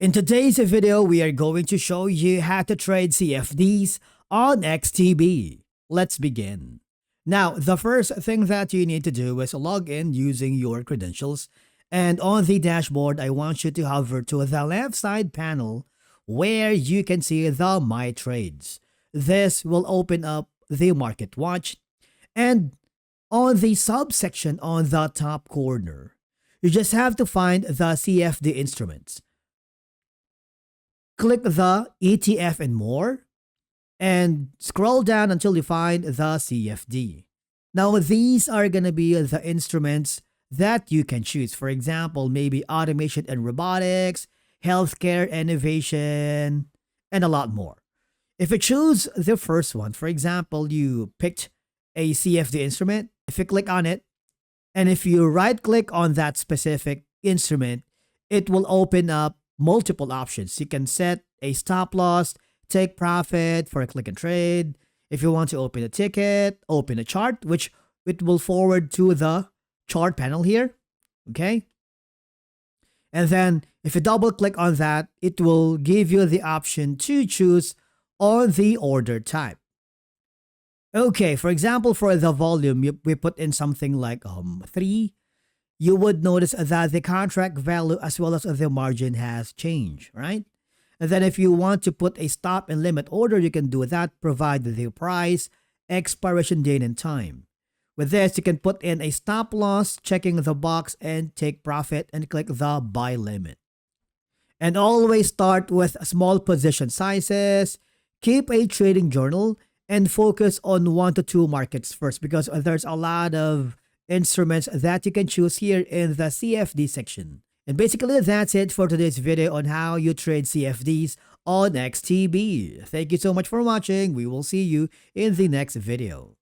In today's video, we are going to show you how to trade CFDs on XTB. Let's begin. Now, the first thing that you need to do is log in using your credentials. And on the dashboard, I want you to hover to the left side panel where you can see the My Trades. This will open up the Market Watch. And on the subsection on the top corner, you just have to find the CFD instruments. Click the ETF and more, and scroll down until you find the CFD. Now, these are going to be the instruments that you can choose. For example, maybe automation and robotics, healthcare innovation, and a lot more. If you choose the first one, for example, you picked a CFD instrument, if you click on it, and if you right click on that specific instrument, it will open up multiple options. You can set a stop loss, take profit for a click and trade. If you want to open a ticket, open a chart, which it will forward to the chart panel here. Okay. And then if you double click on that, it will give you the option to choose on the order type. Okay, for example, for the volume, we put in something like 3. You would notice that the contract value as well as the margin has changed, right? And then if you want to put a stop and limit order, you can do that, provide the price, expiration date, and time. With this, you can put in a stop loss, checking the box, and take profit, and click the buy limit. And always start with small position sizes, keep a trading journal, and focus on 1 to 2 markets first, because there's a lot of instruments that you can choose here in the CFD section. And basically that's it for today's video on how you trade CFDs on XTB. Thank you so much for watching. We will see you in the next video.